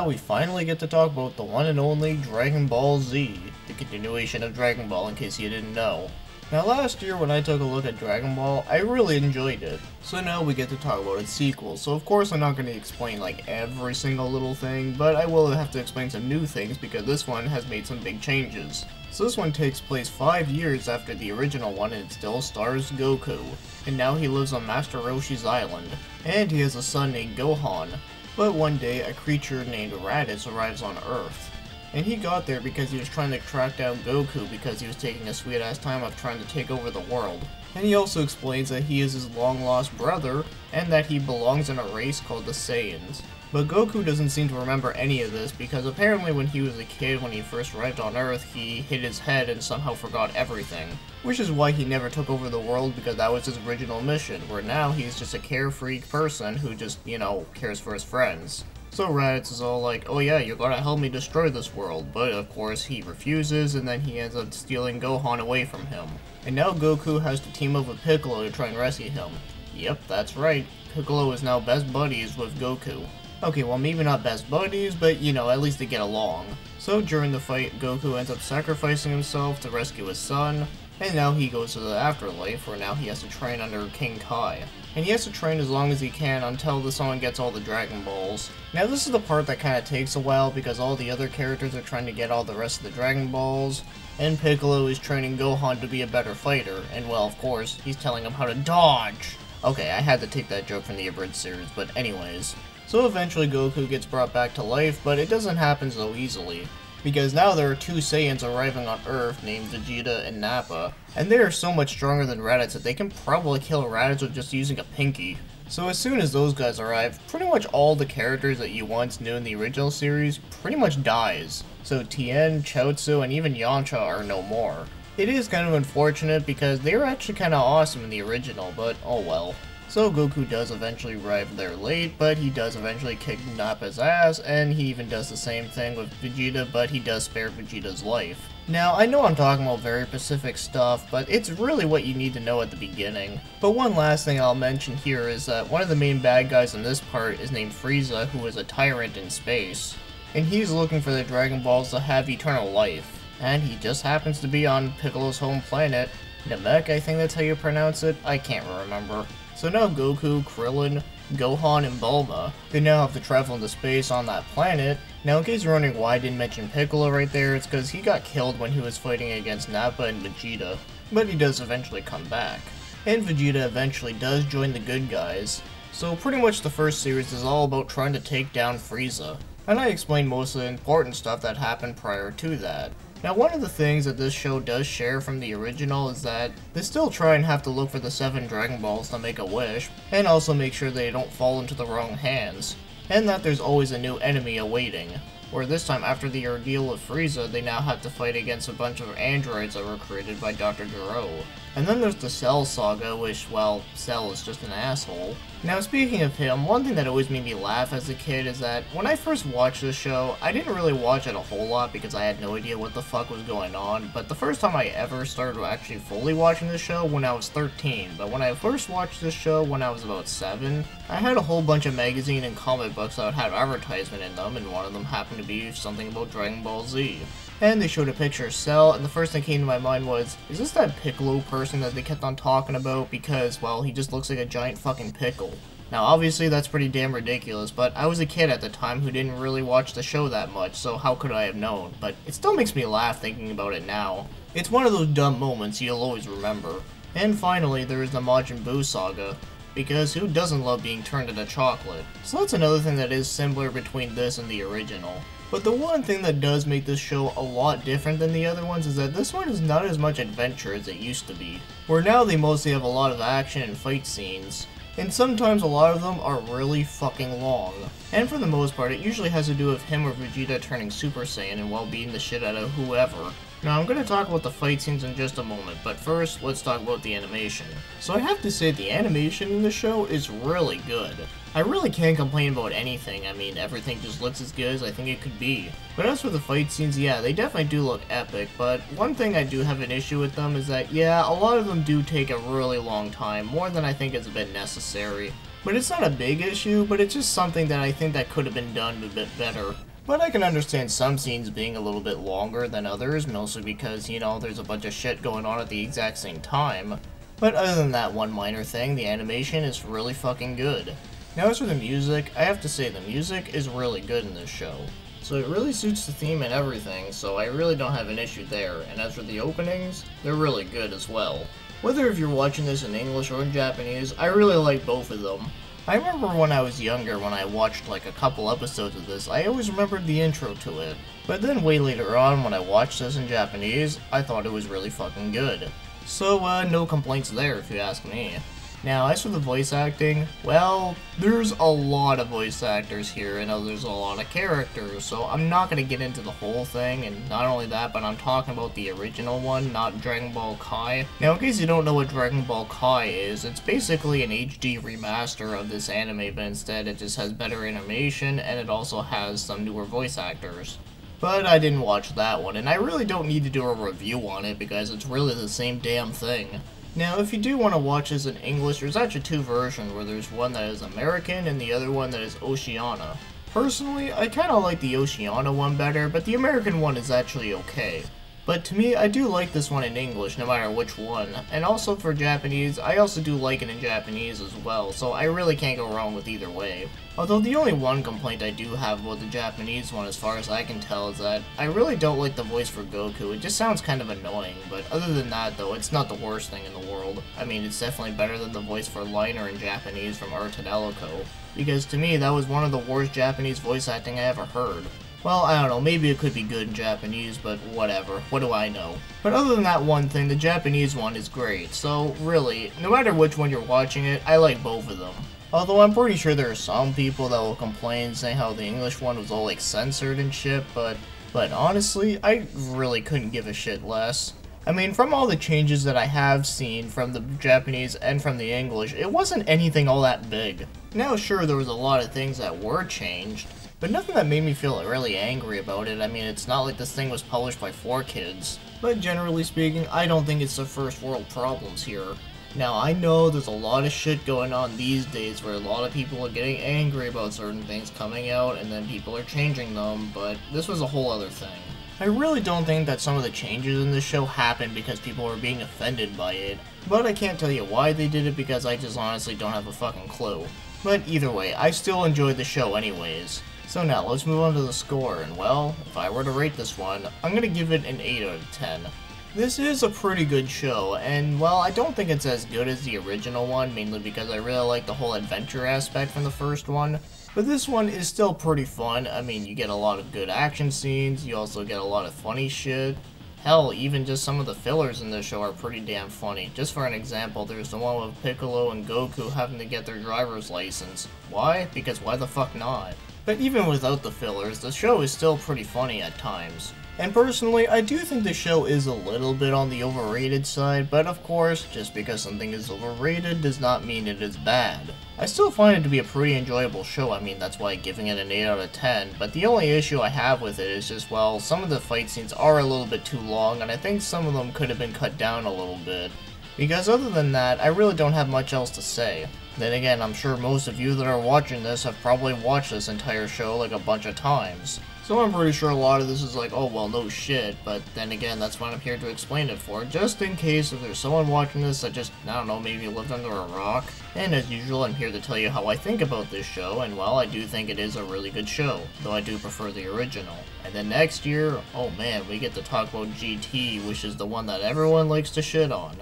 now we finally get to talk about the one and only Dragon Ball Z, the continuation of Dragon Ball in case you didn't know. Now last year when I took a look at Dragon Ball, I really enjoyed it. So now we get to talk about its sequel, so of course I'm not going to explain like every single little thing, but I will have to explain some new things because this one has made some big changes. So this one takes place 5 years after the original one and it still stars Goku. And now he lives on Master Roshi's island. And he has a son named Gohan. But one day a creature named Raditz arrives on Earth. And he got there because he was trying to track down Goku because he was taking a sweet ass time of trying to take over the world. And he also explains that he is his long lost brother, and that he belongs in a race called the Saiyans. But Goku doesn't seem to remember any of this because apparently when he was a kid when he first arrived on Earth he hit his head and somehow forgot everything. Which is why he never took over the world because that was his original mission, where now he's just a carefree person who just, you know, cares for his friends. So Raditz is all like, oh yeah, you're gonna help me destroy this world, but of course he refuses and then he ends up stealing Gohan away from him. And now Goku has to team up with Piccolo to try and rescue him. Yep, that's right, Piccolo is now best buddies with Goku. Okay, well maybe not best buddies, but you know, at least they get along. So during the fight, Goku ends up sacrificing himself to rescue his son, and now he goes to the afterlife where now he has to train under King Kai. And he has to train as long as he can until someone gets all the Dragon Balls. Now this is the part that kinda takes a while because all the other characters are trying to get all the rest of the Dragon Balls, and Piccolo is training Gohan to be a better fighter, and well of course, he's telling him how to dodge! Okay, I had to take that joke from the abridged series, but anyways. So eventually Goku gets brought back to life, but it doesn't happen so easily. Because now there are two Saiyans arriving on Earth named Vegeta and Nappa, and they are so much stronger than Raditz that they can probably kill Raditz with just using a pinky. So as soon as those guys arrive, pretty much all the characters that you once knew in the original series pretty much dies. So Tien, Chaozu, and even Yamcha are no more. It is kind of unfortunate because they were actually kind of awesome in the original, but oh well. So Goku does eventually arrive there late, but he does eventually kick Nappa's ass, and he even does the same thing with Vegeta, but he does spare Vegeta's life. Now, I know I'm talking about very specific stuff, but it's really what you need to know at the beginning. But one last thing I'll mention here is that one of the main bad guys in this part is named Frieza, who is a tyrant in space. And he's looking for the Dragon Balls to have eternal life. And he just happens to be on Piccolo's home planet, Namek, I think that's how you pronounce it, I can't remember. So now Goku, Krillin, Gohan, and Bulma, they now have to travel into space on that planet. Now in case you're wondering why I didn't mention Piccolo right there, it's because he got killed when he was fighting against Nappa and Vegeta. But he does eventually come back. And Vegeta eventually does join the good guys. So pretty much the first series is all about trying to take down Frieza. And I explained most of the important stuff that happened prior to that. Now one of the things that this show does share from the original is that they still try and have to look for the 7 Dragon Balls to make a wish, and also make sure they don't fall into the wrong hands, and that there's always a new enemy awaiting. Where this time after the ordeal of Frieza, they now have to fight against a bunch of androids that were created by Dr. Gero. And then there's the Cell Saga, which, well, Cell is just an asshole. Now speaking of him, one thing that always made me laugh as a kid is that when I first watched this show, I didn't really watch it a whole lot because I had no idea what the fuck was going on, but the first time I ever started actually fully watching this show when I was 13, but when I first watched this show when I was about 7, I had a whole bunch of magazine and comic books that had advertisement in them, and one of them happened to be something about Dragon Ball Z. And they showed a picture of Cell, and the first thing that came to my mind was, is this that Piccolo person that they kept on talking about because, well, he just looks like a giant fucking pickle. Now obviously that's pretty damn ridiculous, but I was a kid at the time who didn't really watch the show that much, so how could I have known? But it still makes me laugh thinking about it now. It's one of those dumb moments you'll always remember. And finally, there is the Majin Buu saga, because who doesn't love being turned into chocolate? So that's another thing that is similar between this and the original. But the one thing that does make this show a lot different than the other ones is that this one is not as much adventure as it used to be. Where now they mostly have a lot of action and fight scenes. And sometimes a lot of them are really fucking long. And for the most part, it usually has to do with him or Vegeta turning Super Saiyan and well beating the shit out of whoever. Now I'm going to talk about the fight scenes in just a moment, but first, let's talk about the animation. So I have to say the animation in the show is really good. I really can't complain about anything, I mean everything just looks as good as I think it could be. But as for the fight scenes, yeah, they definitely do look epic, but one thing I do have an issue with them is that, yeah, a lot of them do take a really long time, more than I think is a bit necessary. But it's not a big issue, but it's just something that I think that could have been done a bit better. But I can understand some scenes being a little bit longer than others, mostly because, you know, there's a bunch of shit going on at the exact same time. But other than that one minor thing, the animation is really fucking good. Now as for the music, I have to say the music is really good in this show. So it really suits the theme and everything, so I really don't have an issue there, and as for the openings, they're really good as well. Whether if you're watching this in English or in Japanese, I really like both of them. I remember when I was younger, when I watched like a couple episodes of this, I always remembered the intro to it. But then way later on, when I watched this in Japanese, I thought it was really fucking good. So no complaints there if you ask me. Now, as for the voice acting, well, there's a lot of voice actors here, and there's a lot of characters, so I'm not going to get into the whole thing, and not only that, but I'm talking about the original one, not Dragon Ball Kai. Now, in case you don't know what Dragon Ball Kai is, it's basically an HD remaster of this anime, but instead it just has better animation, and it also has some newer voice actors. But I didn't watch that one, and I really don't need to do a review on it, because it's really the same damn thing. Now, if you do want to watch this in English, there's actually two versions, where there's one that is American and the other one that is Oceania. Personally, I kinda like the Oceania one better, but the American one is actually okay. But to me, I do like this one in English, no matter which one. And also for Japanese, I also do like it in Japanese as well, so I really can't go wrong with either way. Although the only one complaint I do have about the Japanese one, as far as I can tell, is that I really don't like the voice for Goku. It just sounds kind of annoying, but other than that though, it's not the worst thing in the world. I mean, it's definitely better than the voice for Liner in Japanese from Untitled Chapter, because to me, that was one of the worst Japanese voice acting I ever heard. Well, I don't know, maybe it could be good in Japanese, but whatever, what do I know? But other than that one thing, the Japanese one is great, so really, no matter which one you're watching it, I like both of them. Although I'm pretty sure there are some people that will complain saying how the English one was all like censored and shit, but honestly, I really couldn't give a shit less. I mean, from all the changes that I have seen from the Japanese and from the English, it wasn't anything all that big. Now sure, there was a lot of things that were changed, but nothing that made me feel really angry about it. I mean, it's not like this thing was published by 4Kids. But generally speaking, I don't think it's the first world problems here. Now, I know there's a lot of shit going on these days where a lot of people are getting angry about certain things coming out and then people are changing them, but this was a whole other thing. I really don't think that some of the changes in this show happened because people were being offended by it, but I can't tell you why they did it because I just honestly don't have a fucking clue. But either way, I still enjoyed the show anyways. So now, let's move on to the score, and well, if I were to rate this one, I'm gonna give it an 8 out of 10. This is a pretty good show, and well, I don't think it's as good as the original one, mainly because I really like the whole adventure aspect from the first one. But this one is still pretty fun. I mean, you get a lot of good action scenes, you also get a lot of funny shit. Hell, even just some of the fillers in this show are pretty damn funny. Just for an example, there's the one with Piccolo and Goku having to get their driver's license. Why? Because why the fuck not? But even without the fillers, the show is still pretty funny at times. And personally, I do think the show is a little bit on the overrated side, but of course, just because something is overrated does not mean it is bad. I still find it to be a pretty enjoyable show. I mean, that's why I'm giving it an 8 out of 10, but the only issue I have with it is just, well, some of the fight scenes are a little bit too long, and I think some of them could have been cut down a little bit. Because other than that, I really don't have much else to say. Then again, I'm sure most of you that are watching this have probably watched this entire show like a bunch of times. So I'm pretty sure a lot of this is like, oh well, no shit, but then again, that's what I'm here to explain it for, just in case if there's someone watching this that just, I don't know, maybe lived under a rock. And as usual, I'm here to tell you how I think about this show, and well, I do think it is a really good show, though I do prefer the original. And then next year, oh man, we get to talk about GT, which is the one that everyone likes to shit on.